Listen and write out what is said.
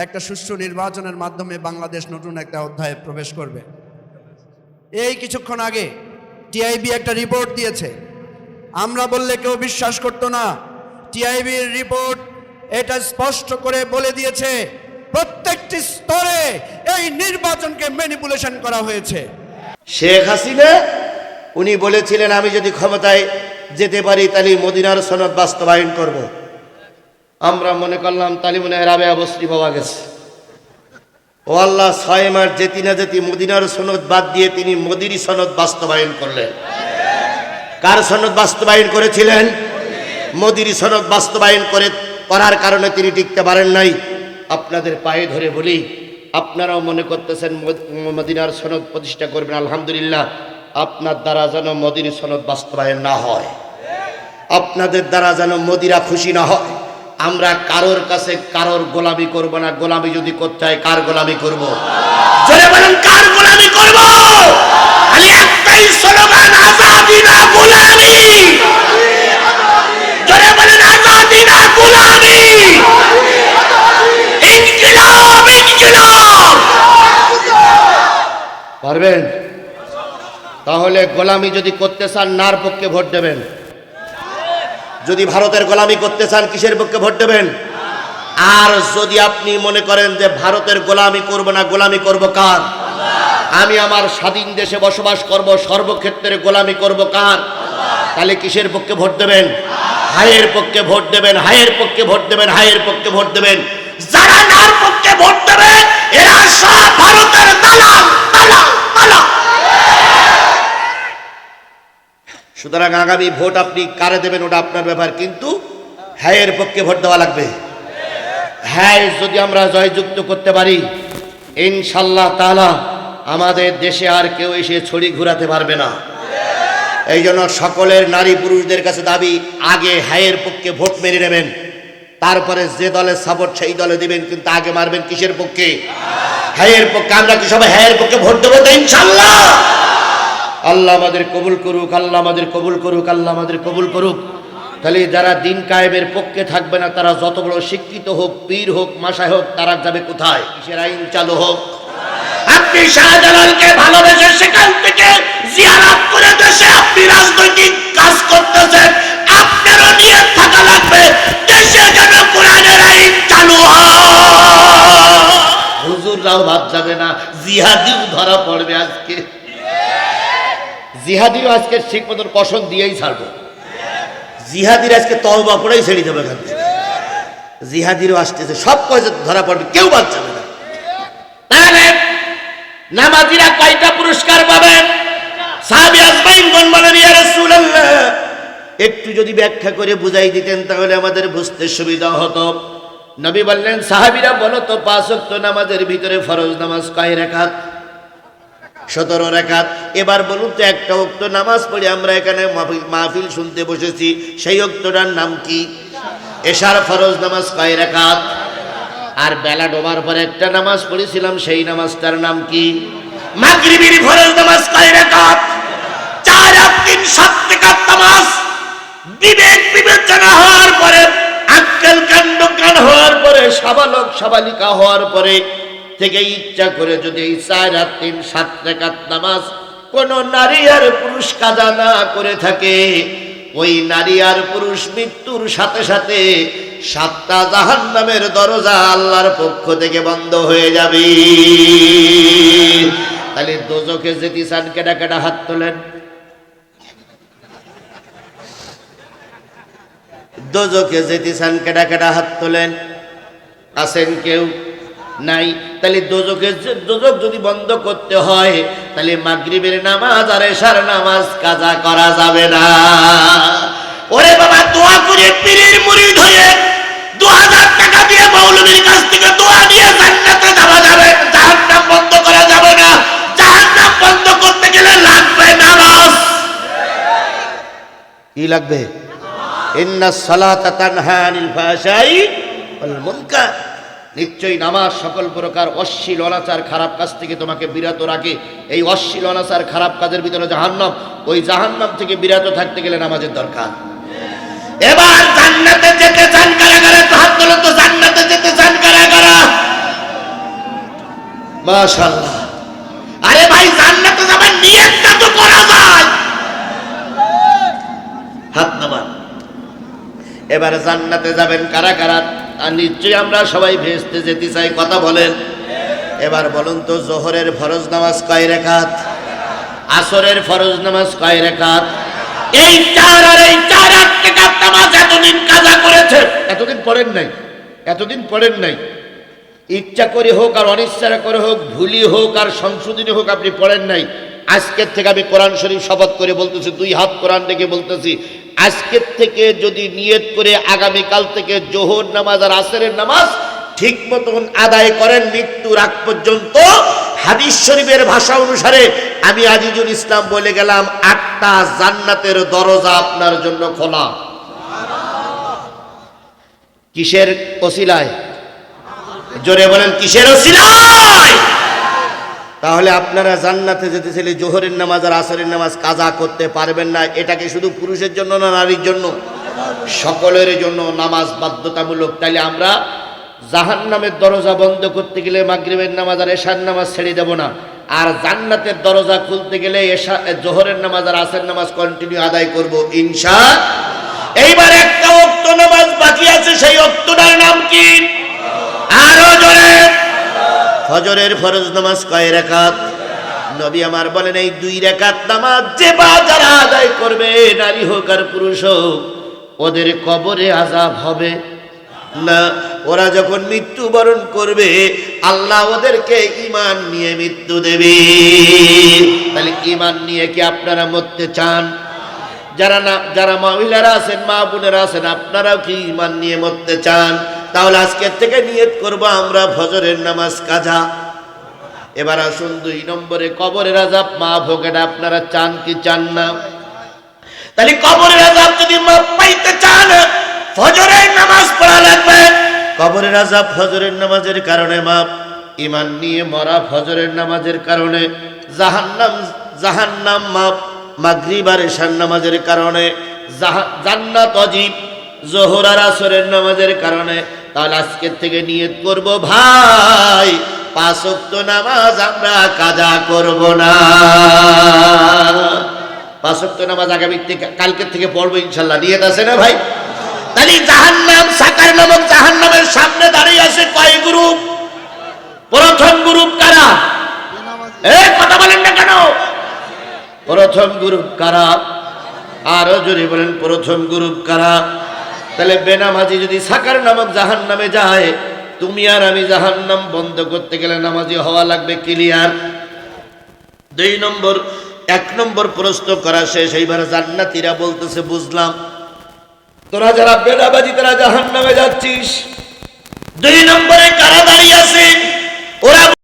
একটা সুষ্ঠু নির্বাচনের মাধ্যমে বাংলাদেশ নতুন একটা অধ্যায়ে প্রবেশ করবে। এই কিছুক্ষণ আগে টিআইবি একটা রিপোর্ট দিয়েছে, আমরা বললে কেউ বিশ্বাস করতো না। টিআইবির রিপোর্ট এটা স্পষ্ট করে বলে দিয়েছে প্রত্যেকটি স্তরে এই নির্বাচনকে ম্যানিপুলেশন করা হয়েছে। শেখ হাসিনা উনি বলেছিলেন আমি যদি ক্ষমতায় যেতে পারি তাহলে মদিনার সনদ বাস্তবায়ন করব। আমরা মনে করলাম তালি মনে হয় রাবেয়া বস্রি পাওয়া গেছে। ও আল্লাহ, 6 মাস যেতে না যেতে মদিনার সনদ বাদ দিয়ে তিনি মোদির সনদ বাস্তবায়ন করলেন। কার সনদ বাস্তবায়ন করেছিলেন? মোদির সনদ বাস্তবায়ন করার কারণে তিনি টিকতে পারেন নাই। আপনাদের পায়ে ধরে বলি, আপনারাও মনে করতেছেন মদিনার সনদ প্রতিষ্ঠা করবেন, আলহামদুলিল্লাহ। আপনার দ্বারা যেন মোদির সনদ বাস্তবায়ন না হয়, আপনাদের দ্বারা যেন মোদিরা খুশি না হয়। আমরা কারোর কাছে কারোর গোলামি করব না। গোলামি যদি করতে হয় কার গোলামি করব? জোরে বলেন, কার গোলামি করব? খালি একটাই স্লোগান, আজাদি না গোলামি। জোরে বলেন, আজাদি না গোলামি। ইনকিলাব, ইনকিলাব। পারবেন? তাহলে গোলামি যদি করতে চান নার পক্ষে ভোট দেবেন। যদি ভারতের গোলামি করতে চান কিসের পক্ষে ভোট দেবেন? আর যদি আপনি মনে করেন যে ভারতের গোলামি করব না, গোলামি করব কার? আমি আমার স্বাধীন দেশে বসবাস করব, সর্বক্ষেত্রে গোলামি করব কার? তাহলে কিসের পক্ষে ভোট দেবেন? হায়ের পক্ষে ভোট দেবেন, হায়ের পক্ষে ভোট দেবেন, হায়ের পক্ষে ভোট দেবেন। যারা নার পক্ষে ভোট দেবে এরা সব ভারতের দালাল, দালাল, দালাল। সুতরাং আগামী ভোট আপনি কারে দেবেন ওটা আপনার ব্যাপার, কিন্তু হ্যায়ের পক্ষে ভোট দেওয়া লাগবে। হ্যাঁ যদি আমরা জয়যুক্ত করতে পারি ইনশাআল্লাহ তাআলা আমাদের দেশে আর কেউ এসে ছড়ি ঘুরাতে পারবে না। এই জন্য সকলের নারী পুরুষদের কাছে দাবি, আগে হ্যায়ের পক্ষে ভোট মেরে নেবেন, তারপরে যে দলের সাপোর্ট সেই দলে দিবেন, কিন্তু আগে মারবেন কিসের পক্ষে? হ্যায়ের পক্ষে। আমরা কি সবাই হ্যায়ের পক্ষে ভোট দেবো তো ইনশাআল্লাহ? আল্লাহ আমাদের কবুল করুক, আল্লাহ আমাদের কবুল করুক, আল্লাহ আমাদের কবুল করুক। তাহলে যারা দিন কায়েমের পক্ষে থাকবে না তারা যত বড় শিক্ষিত হোক, পীর হোক, মাশায়েখ হোক, তারা যাবে কোথায়? কিসের আইন চালু হোক? আপনি শাহজালালকে ভালোবেসে সেখান থেকে জিয়ারত করে দেশে আপনি রাজনৈতিক কাজ করতেছেন, আপনারও নিয়ত থাকা লাগবে দেশে যেন কোরআনের আইন চালু হয়। হুজুররাও বাদ যাবে না, জিহাদিও ধরা পড়বে আজকে। জিহাদিরও আজকে ঠিক মতন কসম দিয়েই ছাড়বো। জিহাদির আজকে তওবা পড়েই ছেড়ে দেবে এখান থেকে। জিহাদিরও আসতেছে, সব কয়জন ধরা পড়বে, কেউ বাদ যাবে না। তাহলে নামাজিরা কয়টা পুরস্কার পাবেন? সাহাবী আজমাইন বলেন, ইয়া রাসূলুল্লাহ, একটু যদি ব্যাখ্যা করে বুঝাই দিতেন তাহলে আমাদের বুঝতে সুবিধা হতো। নবী বললেন, সাহাবীরা বলো তো 5 ওয়াক্ত নামাজের ভিতরে ফরজ নামাজ কয় রাকাত? 17 রাকাত। এবার বলুন তো, একটা ওয়াক্ত নামাজ পড়ে আমরা এখানে মাহফিল শুনতে বসেছি, সেই ওয়াক্তটার নাম কি? এশার ফরজ নামাজ কয় রাকাত? আর বেলা ডোবার পরে একটা নামাজ পড়েছিলাম, সেই নামাজটার নাম কি? মাগরিবের ফরজ নামাজ কয় রাকাত? 4 আর 3 7 রাকাত নামাজ। বিবেক বিবেচনা হওয়ার পরে, আক্কেল কাণ্ড জ্ঞান হওয়ার পরে, সাবালক সাবালিকা হওয়ার পরে থেকে ইচ্ছা করে যদি এই 4 আর 3 7 রাকাত নামাজ কোন নারী আর পুরুষ কাজা না করে থাকে, ওই নারী আর পুরুষ মৃত্যুর সাথে সাথে 7টা জাহান্নামের দরজা আল্লাহর পক্ষ থেকে বন্ধ হয়ে যাবে। তাহলে দোজখে যেতে চান কেডা কেডা হাত তোলেন? দোজখে যেতে চান কেডা কেডা হাত তোলেন? আছেন কেউ? নাই। তাহলে দোজখ যদি বন্ধ করতে হয় তাহলে মাগরিবের নামাজ আর এশার নামাজ কাজা করা যাবে না। ওরে বাবা, দোয়া করে পীরের মুরিদ হয়ে 2000 টাকা দিয়ে মৌলভীর কাছ থেকে দোয়া নিয়ে জান্নাতে যাওয়া যাবে, জাহান্নাম বন্ধ করা যাবে না। জাহান্নাম বন্ধ করতে গেলে লাগবে নামাজ। কি লাগবে? ইন্নাস সালাতা তানহা আনিল ফাহশাই ওয়াল মুনকার। নিশ্চয়ই নামাজ সকল প্রকার অশ্লীল অনাচার খারাপ কাজ থেকে তোমাকে বিরত রাখে। এই অশ্লীল অনাচার খারাপ কাজের ভিতরে জাহান্নাম, ওই জাহান্নাম থেকে বিরত থাকতে গেলে নামাজের দরকার। এবার জান্নাতে যেতে চান কারা কারা? হাত তোলো তো। জান্নাতে যেতে চান কারা কারা? মাশাআল্লাহ। আরে ভাই জান্নাতে যাবেন নিয়তটা তো করা যায়। হাত নামান। এবার জান্নাতে যাবেন কারা কারা? আর নিশ্চয়ই আমরা সবাই ভেস্তে যেতে চাই, কথা বলেন। এবার বলুন তো, জোহরের ফরজ নামাজ কয় রাকাত? আসরের ফরজ নামাজ কয় রাকাত? এই চার আর এই 4 রাকাত নামাজ এতদিন কাজা করেছে, এতদিন পড়েন নাই, এতদিন পড়েন নাই। ইচ্ছা করে হোক আর অনিচ্ছা করে হোক, ভুলি হোক আর সংশোধনী হোক, আপনি পড়েন নাই। আজকের থেকে আমি কোরআন শরীফ শপথ করে বলতেছি, 2 হাত কোরআন থেকে বলতেছি, আজকের থেকে যদি নিয়ত করে আগামীকাল থেকে জোহর নামাজ আর আসরের নামাজ ঠিক মতন আদায় করেন মৃত্যুর আগ পর্যন্ত, হাদিস শরীফের ভাষা অনুসারে আমি আজিজুল ইসলাম বলে গেলাম 8টা জান্নাতের দরজা আপনার জন্য খোলা। কিসের ওসিলায়? জোরে বলেন, কিসের ওসিলায়? তাহলে আপনারা জান্নাতে যেতে চাইলে জোহরের নামাজ আর আসরের নামাজ কাজা করতে পারবেন না। এটা কি শুধু পুরুষের জন্য না নারীর জন্য? সকলের জন্য নামাজ বাধ্যতামূলক। তাইলে আমরা জাহান্নামের দরজা বন্ধ করতে গেলে মাগরিবের নামাজ আর এশার নামাজ ছেড়ে দেব না, আর জান্নাতের দরজা খুলতে গেলে জোহরের নামাজ আর আসরের নামাজ কন্টিনিউ আদায় করব ইনশাআল্লাহ। এইবার একটা ওয়াক্ত নামাজ বাকি আছে, সেই ওয়াক্তটার নাম কি? আরো জোরে। ফজরের ফরজ নামাজ কয় রাকাত? নবী আমার বলেন, এই 2 রাকাত নামাজ যে বা যারা আদায় করবে, নারী হোক আর পুরুষ হোক, ওদের কবরে আযাব হবে না। ওরা যখন মৃত্যুবরণ করবে, আল্লাহ ওদেরকে ঈমান নিয়ে মৃত্যু দেবে। তাহলে ঈমান নিয়ে কি আপনারা মরতে চান? যারা মহিলারা আছেন, মা বোনেরা আছেন, আপনারাও কি ঈমান নিয়ে মরতে চান? তাহলে আজকের থেকে নিয়ত করব আমরা ফজরের নামাজ কাজা। এবার আসুন 2 নম্বরে, কবরের আযাব মাফ হোক, এটা আপনারা চান কি চান না? তাহলে কবরের আযাব যদি মাফ পাইতে চান, ফজরের নামাজ পড়া লাগবে। কবরের আযাব ফজরের নামাজের কারণে মাফ, ঈমান নিয়ে মরা ফজরের নামাজের কারণে, জাহান্নাম মাফ মাগরিব আর এশার নামাজের কারণে, জান্নাত অজীব জোহর আর আসরের নামাজের কারণে। তাহলে আজকের থেকে নিয়ত করব ভাই 5 ওয়াক্ত নামাজ আমরা কাজা করব না। 5 ওয়াক্ত নামাজ আগামী থেকে কালকের থেকে পড়বো ইনশাআল্লাহ। নিয়ত আছে না ভাই? তাহলে জাহান্নাম, সাকার নামক জাহান্নামের সামনে দাঁড়িয়ে আছে কয় গ্রুপ? প্রথম গ্রুপ কারা? কথা বলেন না কেন? প্রথম গ্রুপ কারা? আরো জোরে বলেন, প্রথম গ্রুপ কারা? তাহলে বেনামাজি যদি সাকার নামক জাহান্নামে যায়, তুমি আর আমি জাহান্নাম বন্ধ করতে গেলে নামাজি হওয়া লাগবে, ক্লিয়ার? 2 নম্বর, 1 নম্বর প্রশ্ন করা শেষ। এইবার জান্নাতীরা বলতেছে, বুঝলাম তোরা যারা বেনামাজি তারা জাহান্নামে যাচ্ছিস। 2 নম্বরে কারা দাঁড়িয়ে আছে? ওরা